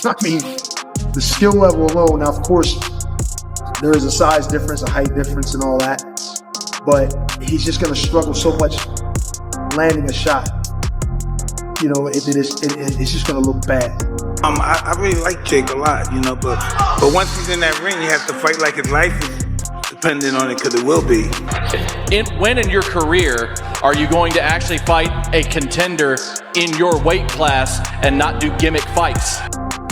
I mean, the skill level alone. Now, of course, there is a size difference, a height difference, and all that. But he's just going to struggle so much landing a shot. You know, it's just going to look bad. I really like Jake a lot, you know, but once he's in that ring, you have to fight like his life is dependent on it, because it will be. When in your career are you going to actually fight a contender in your weight class and not do gimmick fights?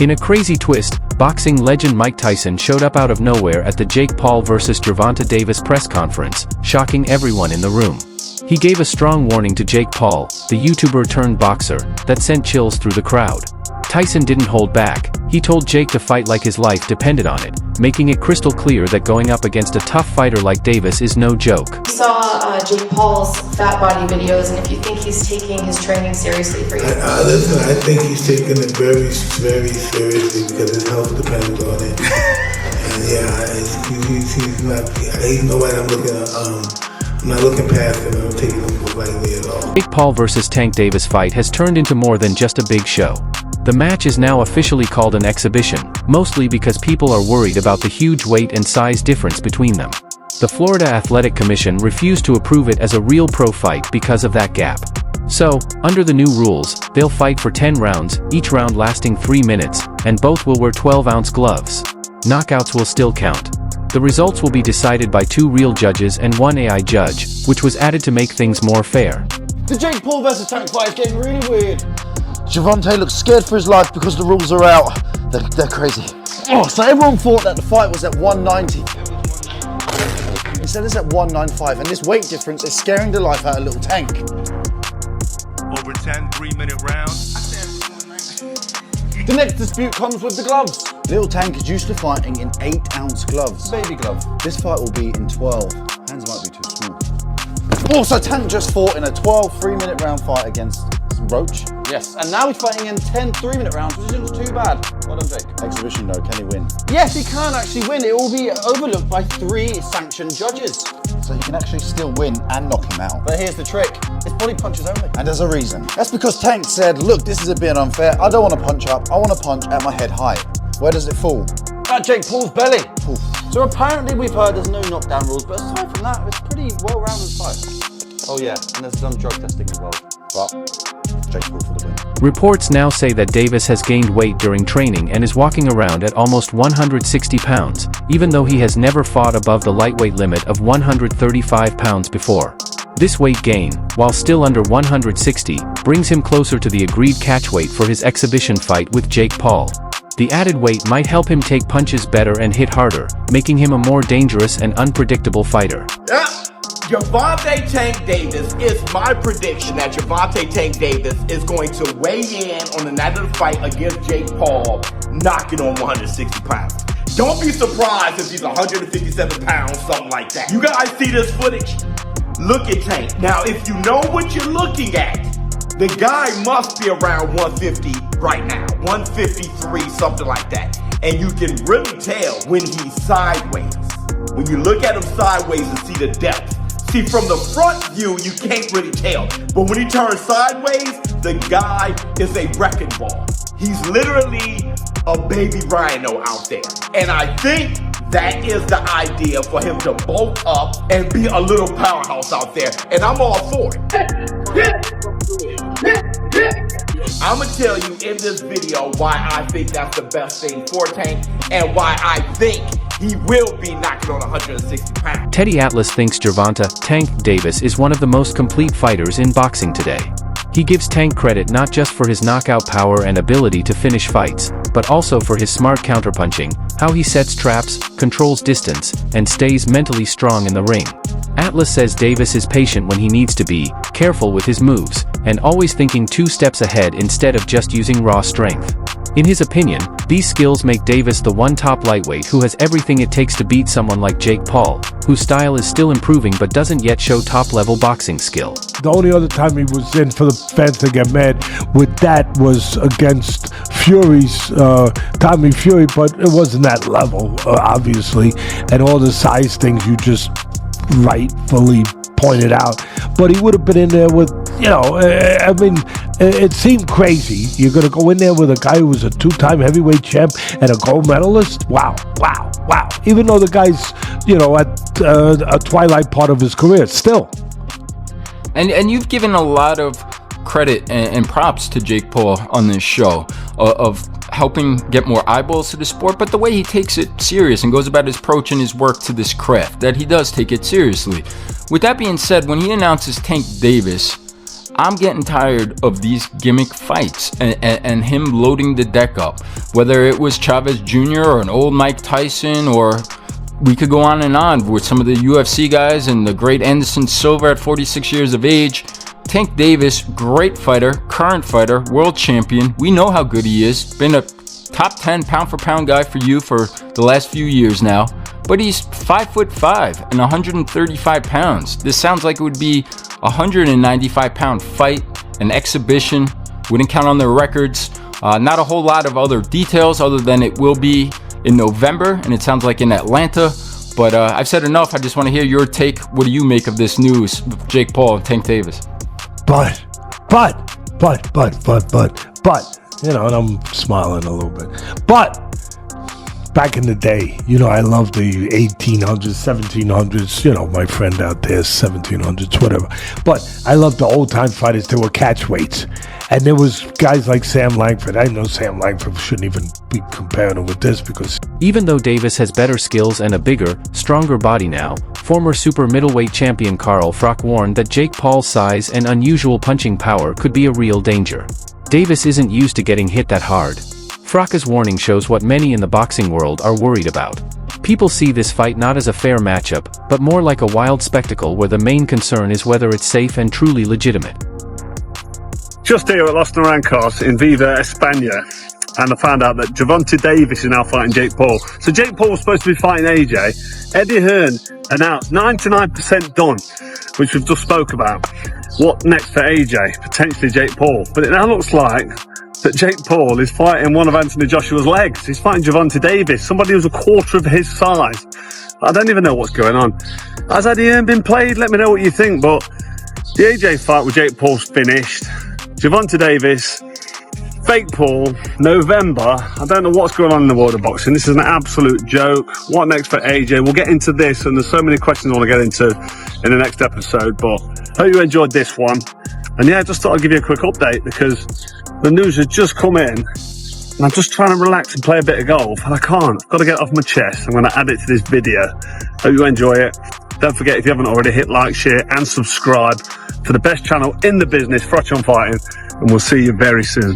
In a crazy twist, boxing legend Mike Tyson showed up out of nowhere at the Jake Paul vs. Gervonta Davis press conference, shocking everyone in the room. He gave a strong warning to Jake Paul, the YouTuber turned boxer, that sent chills through the crowd. Tyson didn't hold back. He told Jake to fight like his life depended on it, making it crystal clear that going up against a tough fighter like Davis is no joke. We saw Jake Paul's fat body videos, and if you think he's taking his training seriously for you. Listen, I think he's taking it very, very seriously because his health depends on it. And yeah, he's nobody I'm not looking past him. I'm taking him lightly at all. Jake Paul vs. Tank Davis fight has turned into more than just a big show. The match is now officially called an exhibition, mostly because people are worried about the huge weight and size difference between them. The Florida Athletic Commission refused to approve it as a real pro fight because of that gap. So, under the new rules, they'll fight for 10 rounds, each round lasting 3 minutes, and both will wear 12-ounce gloves. Knockouts will still count. The results will be decided by 2 real judges and 1 AI judge, which was added to make things more fair. The Jake Paul vs. Tank fight is getting really weird. Gervonta looks scared for his life because the rules are out. They're crazy. Oh, so everyone thought that the fight was at 190. Instead it's at 195, and this weight difference is scaring the life out of little Tank. Over 10 3-minute rounds. The next dispute comes with the gloves. Little Tank is used to fighting in 8-ounce gloves. Baby glove. This fight will be in 12. Hands might be too small. Also, Tank just fought in a 12 3-minute round fight against Roach. Yes, and now he's fighting in 10 3-minute rounds, which isn't too bad. Well done, Jake. Exhibition though, can he win? Yes, he can actually win. It will be overlooked by 3 sanctioned judges. So he can actually still win and knock him out. But here's the trick. It's body punches only. And there's a reason. That's because Tank said, look, this is a bit unfair. I don't want to punch up. I want to punch at my head height. Where does it fall? At Jake Paul's belly. Oof. So apparently we've heard there's no knockdown rules, but aside from that, it's pretty well-rounded fight. Oh yeah, and there's some drug testing involved. But Jake Paul for the win. Reports now say that Davis has gained weight during training and is walking around at almost 160 pounds, even though he has never fought above the lightweight limit of 135 pounds before. This weight gain, while still under 160, brings him closer to the agreed catch weight for his exhibition fight with Jake Paul. The added weight might help him take punches better and hit harder, making him a more dangerous and unpredictable fighter. Gervonta Tank Davis is my prediction that Gervonta Tank Davis is going to weigh in on the night of the fight against Jake Paul, knocking on 160 pounds. Don't be surprised if he's 157 pounds, something like that. You guys see this footage? Look at Tank. Now, if you know what you're looking at, the guy must be around 150 right now, 153, something like that. And you can really tell when he's sideways. When you look at him sideways and see the depth. See, from the front view, you can't really tell. But when he turns sideways, the guy is a wrecking ball. He's literally a baby rhino out there. And I think that is the idea for him to bulk up and be a little powerhouse out there. And I'm all for it. I'm going to tell you in this video why I think that's the best thing for Tank and why I think he will be knocking on 160 pounds. Teddy Atlas thinks Gervonta Tank Davis is one of the most complete fighters in boxing today. He gives Tank credit not just for his knockout power and ability to finish fights, but also for his smart counterpunching, how he sets traps, controls distance, and stays mentally strong in the ring. Atlas says Davis is patient when he needs to be, careful with his moves, and always thinking 2 steps ahead instead of just using raw strength. In his opinion, these skills make Davis the one top lightweight who has everything it takes to beat someone like Jake Paul, whose style is still improving but doesn't yet show top-level boxing skill. The only other time he was in for the fans to get mad with that was against Fury's Tommy Fury, but it wasn't that level, obviously, and all the size things you just rightfully pointed out. But he would have been in there with, it seemed crazy. You're going to go in there with a guy who was a 2-time heavyweight champ and a gold medalist? Wow. Even though the guy's, at a twilight part of his career, still. And you've given a lot of credit and props to Jake Paul on this show of helping get more eyeballs to the sport, but the way he takes it serious and goes about his approach and his work to this craft, that he does take it seriously. With that being said, when he announces Tank Davis, I'm getting tired of these gimmick fights and him loading the deck up. Whether it was Chavez Jr. or an old Mike Tyson, or we could go on and on with some of the UFC guys and the great Anderson Silva at 46 years of age. Tank Davis, great fighter, current fighter, world champion. We know how good he is. Been a top 10 pound for pound guy for you for the last few years now. But he's 5'5" and 135 pounds. This sounds like it would be a 195 pound fight, an exhibition. Wouldn't count on their records. Not a whole lot of other details other than it will be in November, and it sounds like in Atlanta. But I've said enough. I just want to hear your take. What do you make of this news with Jake Paul and Tank Davis? But, and I'm smiling a little bit. But, back in the day, I love the 1800s, 1700s, my friend out there, 1700s, whatever. But I love the old-time fighters. They were catchweights. And there was guys like Sam Langford. I know Sam Langford shouldn't even be comparing him with this because... Even though Davis has better skills and a bigger, stronger body now, former super middleweight champion Carl Froch warned that Jake Paul's size and unusual punching power could be a real danger. Davis isn't used to getting hit that hard. Froch's warning shows what many in the boxing world are worried about. People see this fight not as a fair matchup, but more like a wild spectacle where the main concern is whether it's safe and truly legitimate. Just here at Los Naranjos in Viva, España, and I found out that Gervonta Davis is now fighting Jake Paul. So Jake Paul was supposed to be fighting AJ. Eddie Hearn announced 99% done, which we've just spoke about. What next for AJ? Potentially Jake Paul. But it now looks like that Jake Paul is fighting one of Anthony Joshua's legs. He's fighting Gervonta Davis, somebody who's a quarter of his size. I don't even know what's going on. Has Eddie Hearn been played? Let me know what you think, but the AJ fight with Jake Paul's finished. Gervonta Davis, fake Paul, November. I don't know what's going on in the world of boxing. This is an absolute joke. What next for AJ? We'll get into this, and there's so many questions I want to get into in the next episode, but hope you enjoyed this one. And yeah, I just thought I'd give you a quick update because the news has just come in, and I'm just trying to relax and play a bit of golf, and I can't. I've got to get it off my chest. I'm going to add it to this video. Hope you enjoy it. Don't forget, if you haven't already, hit like, share, and subscribe to the best channel in the business, Froch on Fighting, and we'll see you very soon.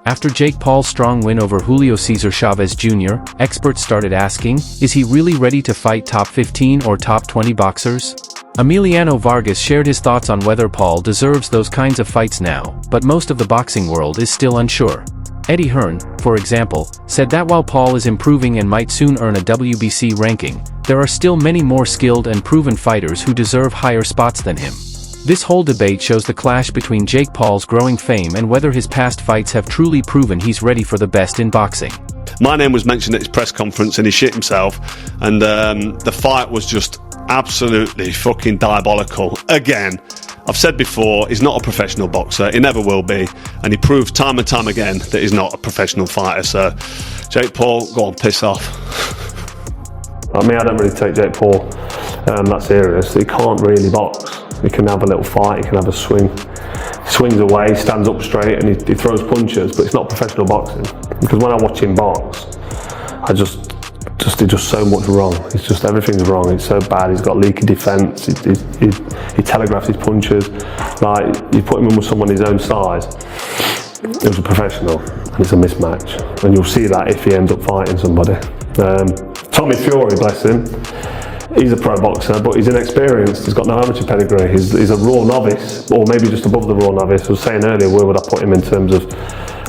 After Jake Paul's strong win over Julio Cesar Chavez Jr., experts started asking, is he really ready to fight top 15 or top 20 boxers? Emiliano Vargas shared his thoughts on whether Paul deserves those kinds of fights now, but most of the boxing world is still unsure. Eddie Hearn, for example, said that while Paul is improving and might soon earn a WBC ranking, there are still many more skilled and proven fighters who deserve higher spots than him. This whole debate shows the clash between Jake Paul's growing fame and whether his past fights have truly proven he's ready for the best in boxing. My name was mentioned at his press conference and he shit himself, and the fight was just absolutely fucking diabolical. Again, I've said before, he's not a professional boxer, he never will be, and he proved time and time again that he's not a professional fighter. So Jake Paul, go on, piss off. I mean, I don't really take Jake Paul that serious. He can't really box. He can have a little fight, he can have a swing. He swings away, stands up straight, and he throws punches, but it's not professional boxing. Because when I watch him box, he does so much wrong. It's just everything's wrong. It's so bad. He's got leaky defence. He telegraphs his punches. Like, you put him in with someone his own size, it was a professional, and it's a mismatch. And you'll see that if he ends up fighting somebody. Tommy Fury, bless him, he's a pro boxer, but he's inexperienced. He's got no amateur pedigree. He's a raw novice, or maybe just above the raw novice. I was saying earlier, where would I put him in terms of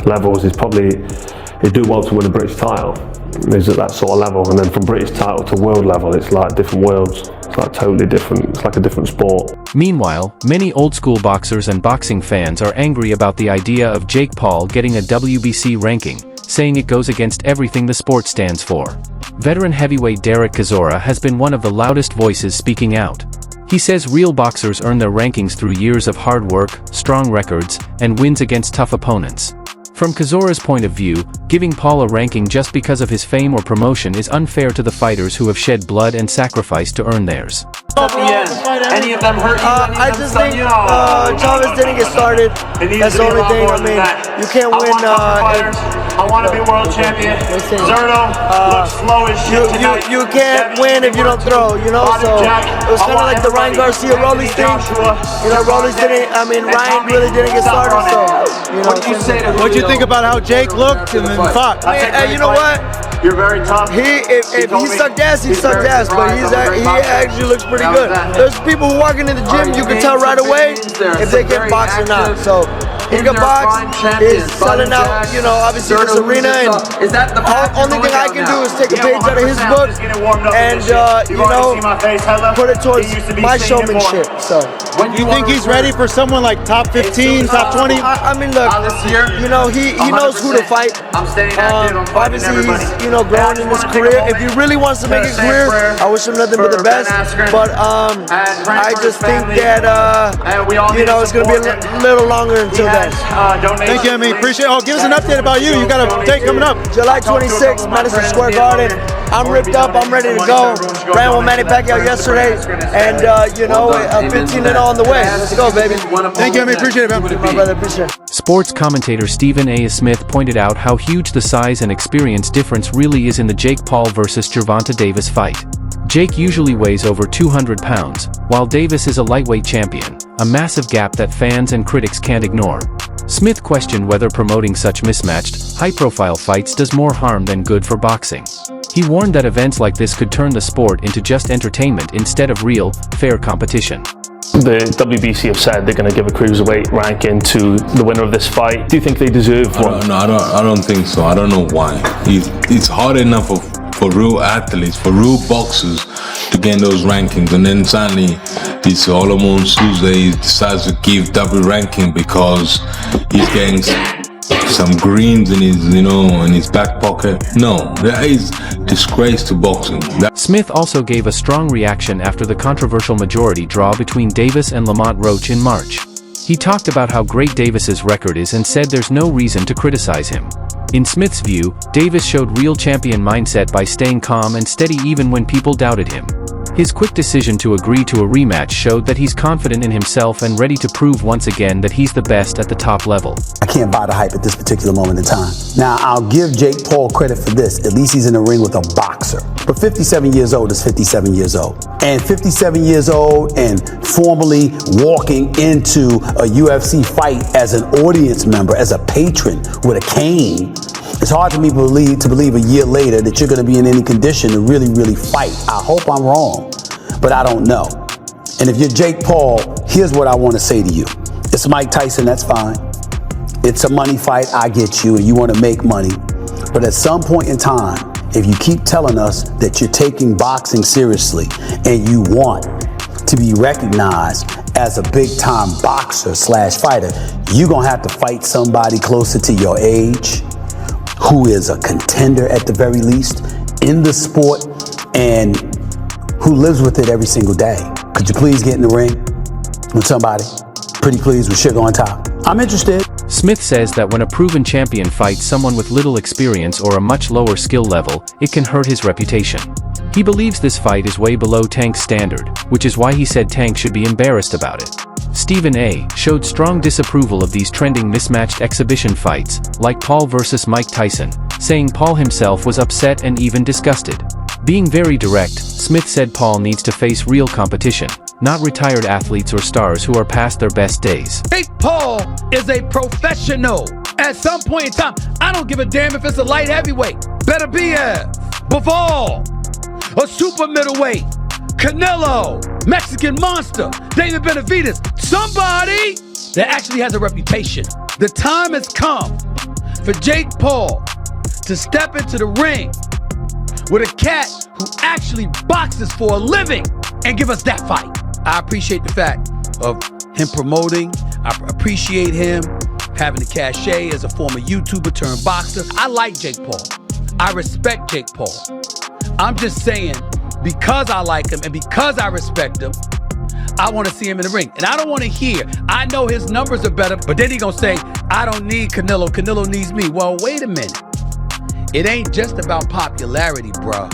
levels? He'd do well to win a British title. He's at that sort of level, and then from British title to world level, it's like different worlds. It's like totally different. It's like a different sport. Meanwhile, many old-school boxers and boxing fans are angry about the idea of Jake Paul getting a WBC ranking, saying it goes against everything the sport stands for. Veteran heavyweight Derek Chisora has been one of the loudest voices speaking out. He says real boxers earn their rankings through years of hard work, strong records, and wins against tough opponents. From Kazora's point of view, giving Paul a ranking just because of his fame or promotion is unfair to the fighters who have shed blood and sacrifice to earn theirs. Any of them hurt you? I just think Chavez didn't get started. That's the only thing. I mean, you can't win. I want to be world champion. Zerto looks slow as shit tonight. You can't win if you don't throw, you know? So it was kind of like the Ryan Garcia-Rollies thing. You know, Rollies didn't, I mean, Ryan really didn't get started, so, you know. What'd you think about how Jake looked and then fought? And you know what? You're very tough. If he sucked ass, he sucked ass, but he actually looks pretty good. There's people who walking in the gym, you can tell right away if they can box or not. So he can box, he's selling out, you know, obviously this arena, and only thing I can do is take a page out of his book and, you know, put it towards my showmanship. So, you think he's ready for someone like top 15, top 20? I mean, look, you know, he knows who to fight. Obviously, he's, you know, growing in his career. If he really wants to make a career, I wish him nothing but the best. But I just think that, you know, it's going to be a little longer until then. Thank you, Emmy. Appreciate it. Oh, give us an update about you. You got a date coming up. July 26th, Madison Square Garden. I'm ripped up. I'm ready to go. Ran with Manny Pacquiao yesterday. And, you know, 15-0 on the way. Let's go, baby. Thank you, Emmy. Appreciate it, man. My brother, appreciate it. Sports commentator Stephen A. Smith pointed out how huge the size and experience difference really is in the Jake Paul versus Gervonta Davis fight. Jake usually weighs over 200 pounds, while Davis is a lightweight champion, a massive gap that fans and critics can't ignore. Smith questioned whether promoting such mismatched, high-profile fights does more harm than good for boxing. He warned that events like this could turn the sport into just entertainment instead of real, fair competition. The WBC have said they're going to give a cruiserweight ranking to the winner of this fight. Do you think they deserve one? No, I don't think so. I don't know why. It's hard enough for real athletes, for real boxers to gain those rankings, and then suddenly this Solomon Tuesday decides to give double ranking because he's getting some greens in his, you know, in his back pocket. No, that is disgrace to boxing. Smith also gave a strong reaction after the controversial majority draw between Davis and Lamont Roach in March. He talked about how great Davis's record is and said there's no reason to criticize him. In Smith's view, Davis showed real champion mindset by staying calm and steady even when people doubted him. His quick decision to agree to a rematch showed that he's confident in himself and ready to prove once again that he's the best at the top level. I can't buy the hype at this particular moment in time. Now, I'll give Jake Paul credit for this. At least he's in the ring with a boxer. But 57 years old is 57 years old. And 57 years old and formally walking into a UFC fight as an audience member, as a patron with a cane, it's hard to me believe a year later that you're going to be in any condition to really fight. I hope I'm wrong, but I don't know. And if you're Jake Paul, here's what I want to say to you. It's Mike Tyson, that's fine. It's a money fight, I get you, and you want to make money. But at some point in time, if you keep telling us that you're taking boxing seriously and you want to be recognized as a big-time boxer / fighter, you're going to have to fight somebody closer to your age, who is a contender at the very least in the sport and who lives with it every single day. Could you please get in the ring with somebody? Pretty please, with sugar on top. I'm interested. Smith says that when a proven champion fights someone with little experience or a much lower skill level, it can hurt his reputation. He believes this fight is way below Tank's standard, which is why he said Tank should be embarrassed about it. Stephen A. showed strong disapproval of these trending mismatched exhibition fights, like Paul versus Mike Tyson, saying Paul himself was upset and even disgusted. Being very direct, Smith said Paul needs to face real competition, not retired athletes or stars who are past their best days. Jake Paul is a professional. At some point in time, I don't give a damn if it's a light heavyweight. Better be Bivol, a super middleweight, Canelo, Mexican Monster, David Benavidez, somebody that actually has a reputation. The time has come for Jake Paul to step into the ring with a cat who actually boxes for a living and give us that fight. I appreciate the fact of him promoting. I appreciate him having the cachet as a former YouTuber turned boxer. I like Jake Paul. I respect Jake Paul. I'm just saying, because I like him and because I respect him, I want to see him in the ring. And I don't want to hear, I know his numbers are better, but then he going to say, I don't need Canelo. Canelo needs me. Well, wait a minute. It ain't just about popularity, bruh.